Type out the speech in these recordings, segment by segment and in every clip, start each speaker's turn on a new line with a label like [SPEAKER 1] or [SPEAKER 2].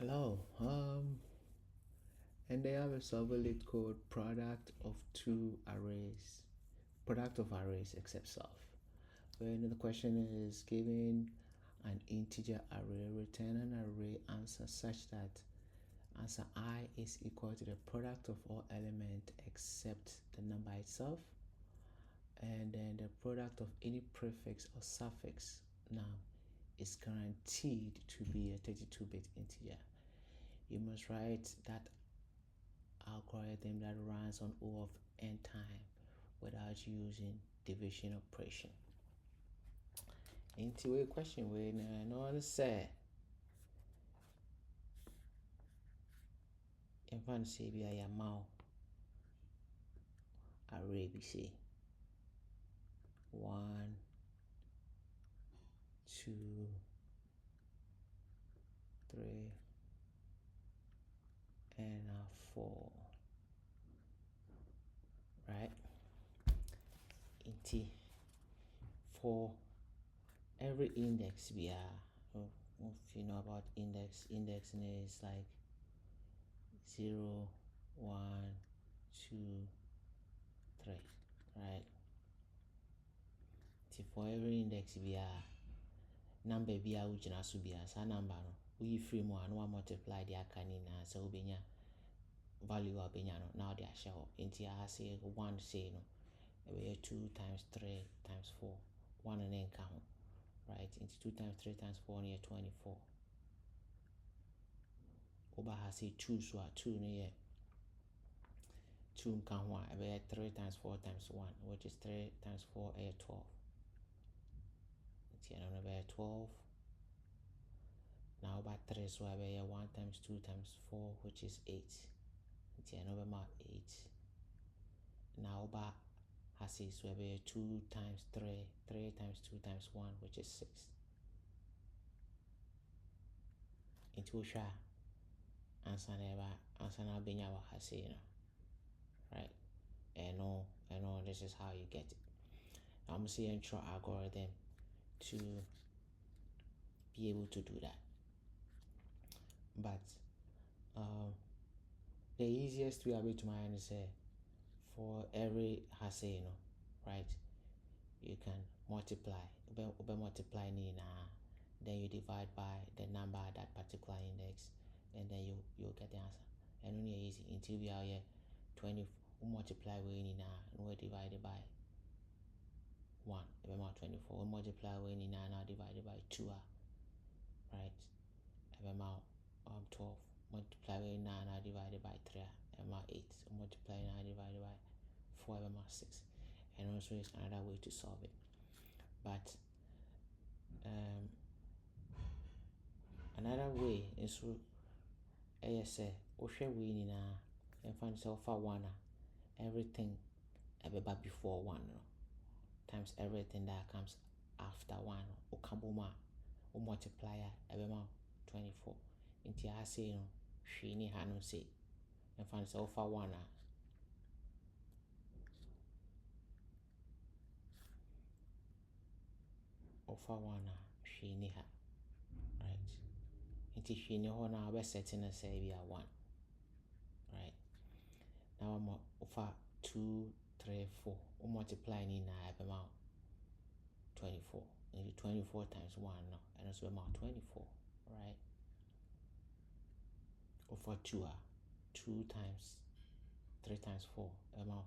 [SPEAKER 1] Hello. And they have a solver Leetcode product of two arrays, product of arrays except self. When the question is given an integer array, return an array answer such that answer I is equal to the product of all elements except the number itself, and then the product of any prefix or suffix now is guaranteed to be a 32-bit integer. You must write that algorithm that runs on O of n time without using division operation. Into a question where no say in front say be a mouth array be say 1, 2, 3 and 4, right? Into for every index be a, if you know about index is like 0, 1, 2, 3, right? For every index be a number be a which na so be a sa number no we free more and one multiply the akanina so benya value abenya no now they are show into I say 1 say no 2 times 3 times 4 1 and then count right into 2 times 3 times 4 near 24 oba has say 2 so 2 near 2 count 1 3 times 4 times 1 which is 3 times 4 12 it's another 12. Now about 3 so I have 1 times 2 times 4 which is 8. It's another 8. Now about has so I have 2 times 3 times 2 times 1 which is 6. Into sha answer now benya wa has right? And no, this is how you get it. Now I'm saying intro algorithm to be able to do that. But the easiest way I to my hand is for every has right? You can multiply. Multiply then you divide by the number at that particular index, and then you'll get the answer. And only easy until we are here 20 multiply we we divided by 1 about 24 we multiply we now divided by 2 right about 12 multiply we now divided by 3 about 8 multiply now divided by 4 about 6. And also is another way to solve it, but another way is to say we and find so far 1 everything about before 1 times everything that comes after 1 or kabuma or multiplier about 24 into I say she ni hanu say and find so far 1 offer 1 she ni ha right into she ni ho na we setting say be a 1 right now I'm offer 2 3 4 or multiply ni na about 24 into 24 times 1 no and also about 24 right offer 2 2 times 3 times 4 about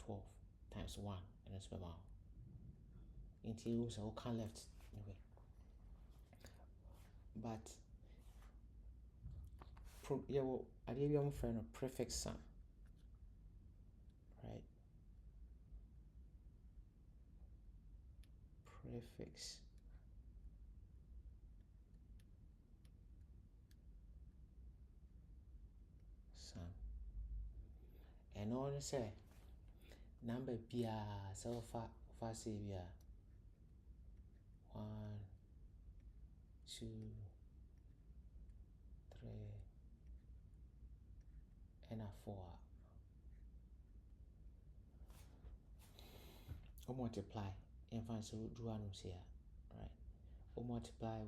[SPEAKER 1] 12 times 1 and it's about until so can left anyway. But I gave you friend a prefix sum, right? Prefix sum. And all the say number be so far say be 1 2 3 and 4 or multiply and find so do one here, right? Or multiply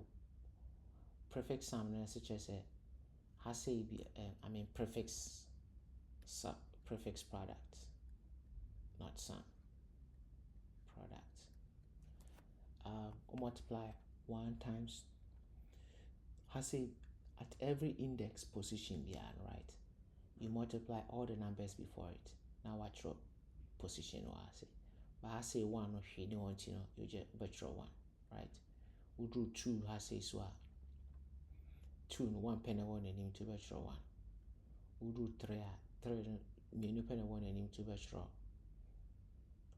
[SPEAKER 1] prefix sum no such as a has say be prefix product, not sum. Product. Multiply 1 times has say at every index position beyond, right? You multiply all the numbers before it. Now what your position or I say. But I say 1 or she don't want you just virtual 1, right? We do 2 has say so 2 no 1 penny 1 and him to virtual 1. We do 3 menu penny 1 and him to virtual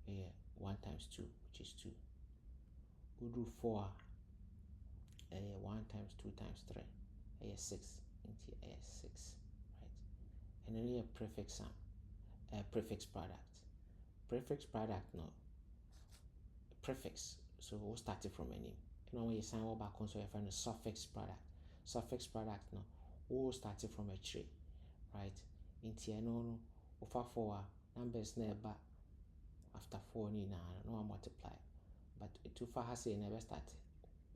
[SPEAKER 1] 1 times 2, which is 2. We do 4 1 times 2 times 3 6 into 6, right? And then a prefix sum, prefix product. Prefix product no prefix, so we'll start it from a name. You know when you sign all back on, so you find a suffix product. Suffix product no we'll start it from a tree, right? Into no over 4 numbers never after 4 no multiply, but too far has say never start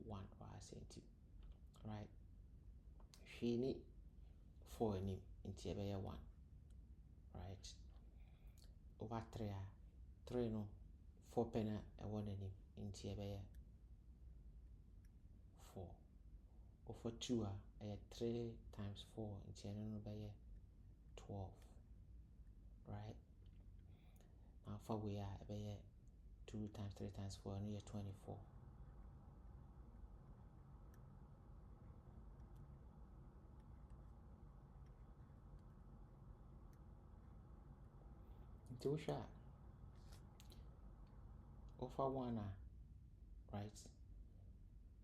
[SPEAKER 1] 1 or I say 2, right? She need 4 in into a 1, right? Over 3 no 4 penny a 1 in into a 4. Over 2 3 times 4 into a 12, right? Now for we are 2 times 3 times 4 and 24. Into over 1 right?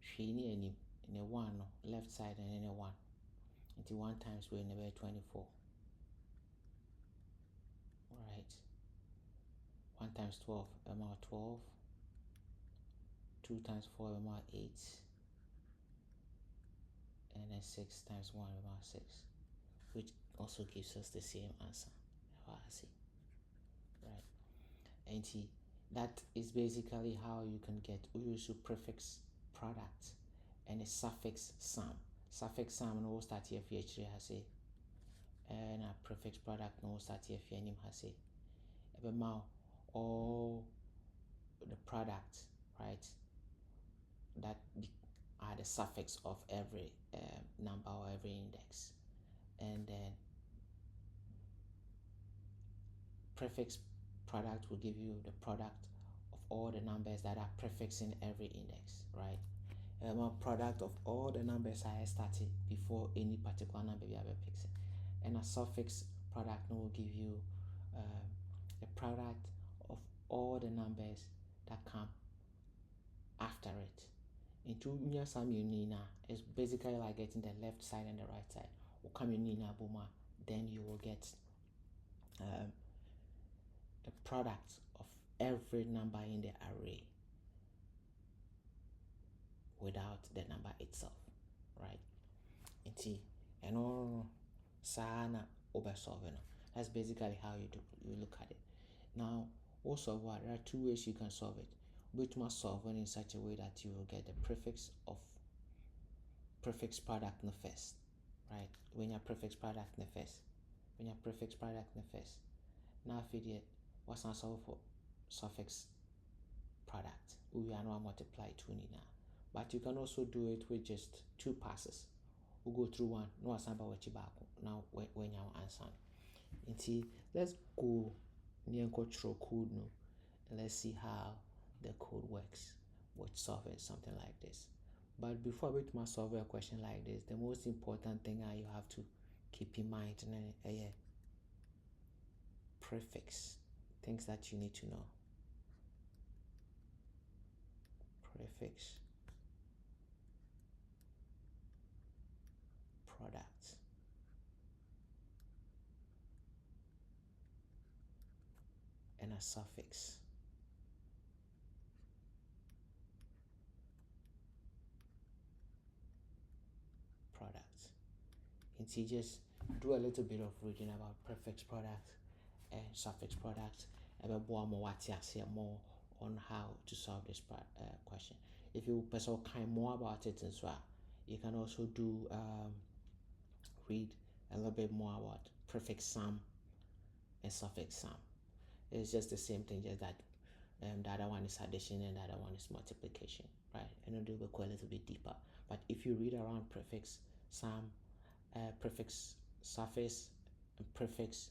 [SPEAKER 1] She need in a 1 left side and in a 1. Into 1 times we never 24. Right? 1 times 12 about 12. 2 times 4 about 8. And then 6 times 1 about 6. Which also gives us the same answer. I see. Right? And see, that is basically how you can get use prefix product and a suffix sum. Suffix sum no start here for h3 has say, and a prefix product no start here for name has say. About all the product, right? That are the suffix of every number or every index, and then prefix product will give you the product of all the numbers that are prefixing every index, right? Product of all the numbers I started before any particular number we have a fixed. And a suffix product will give you the product of all the numbers that come after it. Into Nina is basically like getting the left side and the right side. Then you will get the product of every number in the array without the number itself, right? And all sana over solving. That's basically how you look at it. Now, also there are 2 ways you can solve it. Which must solve it in such a way that you will get the prefix of prefix product in the first, right? When your prefix product in the first. Now if you what's not solve for suffix product, we are now multiply 2 now. But you can also do it with just 2 passes. We'll go through one. No answer what you back now when you answer. Let's go near control code no, and let's see how the code works with solving something like this. But before we solve a question like this, the most important thing you have to keep in mind prefix, things that you need to know. Prefix product and a suffix product. And so just do a little bit of reading about prefix product and suffix product, and more on how to solve this question. If you person kind more about it as well, You can also do read a little bit more about prefix sum and suffix sum. It's just the same thing, just that the other one is addition and the other one is multiplication, right? And it'll go a little bit deeper. But if you read around prefix sum, prefix suffix, and prefix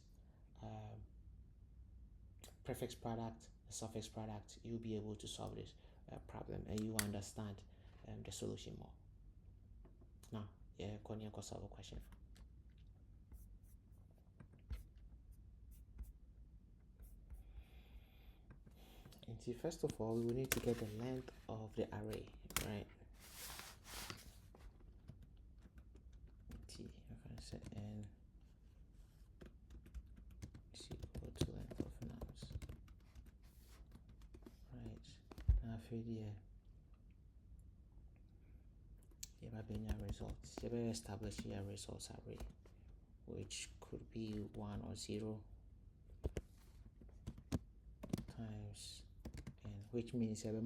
[SPEAKER 1] product, suffix product, you'll be able to solve this problem and you understand the solution more. Now, yeah, Konya can solve a question. And see, first of all, we will need to get the length of the array, right? T, I can say n is equal to length of nums, right? Now, for the results, you will establish your results array, which could be 1 or 0 times n, which means every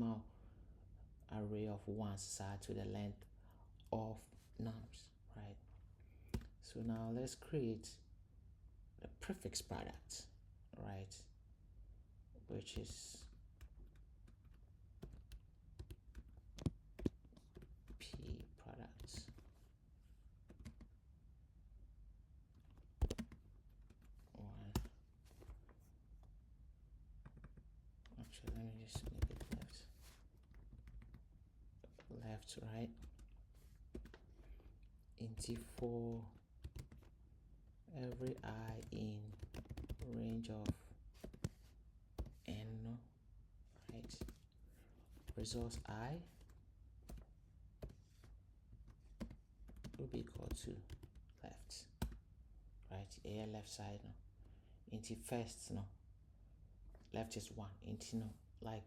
[SPEAKER 1] array of ones are to the length of nums, right? So now let's create the prefix product, right? Which is p products. One. Actually, let me just make it left, right? Into for every I in range of n, right? Resource I will be equal to left, right? A left side no. Into first no. Left is 1. Into no, like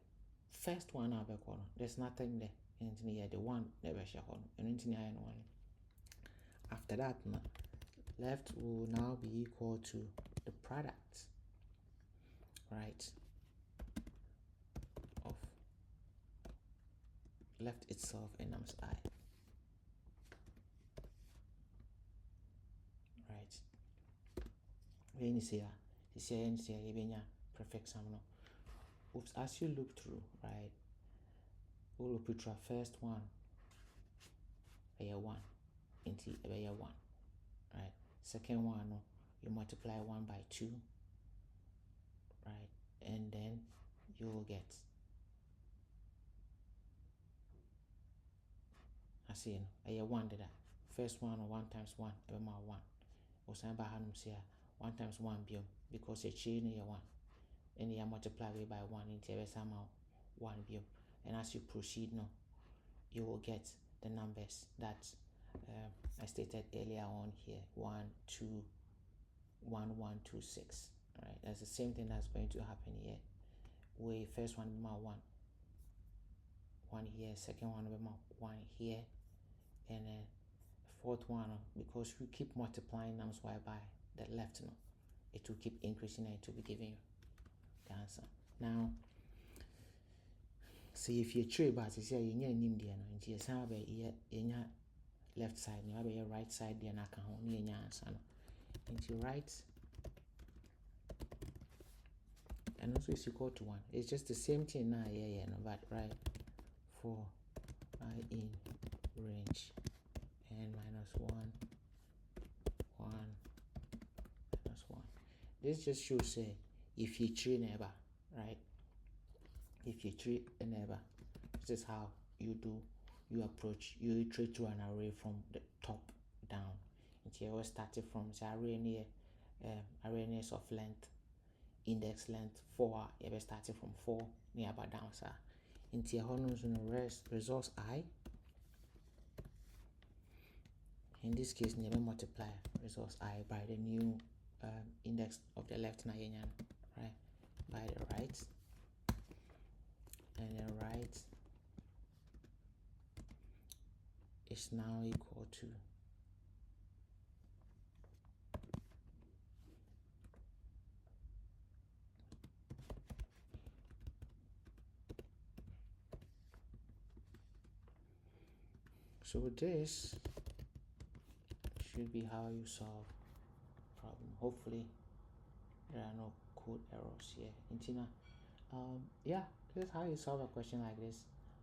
[SPEAKER 1] first one I'll be corner. There's nothing there. Into here the one never share corner. And into the iron one. After that no, left will now be equal to the product, right, of left itself and nums I, right? When you see prefix sum no. Oops, as you look through, right, we'll put your first one a 1 into a 1, right? Second one no, you multiply 1 by 2, right? And then you will get, I see a 1 did that. First one or 1 times 1, a 1. Osan by hanum say 1 times 1 biom, because a chain is 1. And you multiply by 1 into a somehow 1 biom. And as you proceed no, you will get the numbers that I stated earlier on here, 1, 2, 1, 1, 2, 6. Right, that's the same thing that's going to happen here. We first one be 1 here, second one be 1 here, and then fourth one, because you keep multiplying numbers y by the left, no, it will keep increasing and it will be giving you the answer. Now, see if you try, but you say you need name there, no, into your left side, you have your right side there, na can hold your answer, no, into right. And also is equal to 1. It's just the same thing now, yeah, no, but right, for I in range n minus 1, 1, minus 1. This just shows if you tree neighbor, right? If you tree a neighbor, this is how you iterate through an array from the top down. Until you always started from the array near arrayness of length, index length 4, you will starting from 4 nearby down, sir. Into your honors in the resource I. In this case, never multiply resource I by the new index of the left, right? By the right, and the right is now equal to So this should be how you solve problem. Hopefully there are no code errors here. Yeah, this is how you solve a question like this.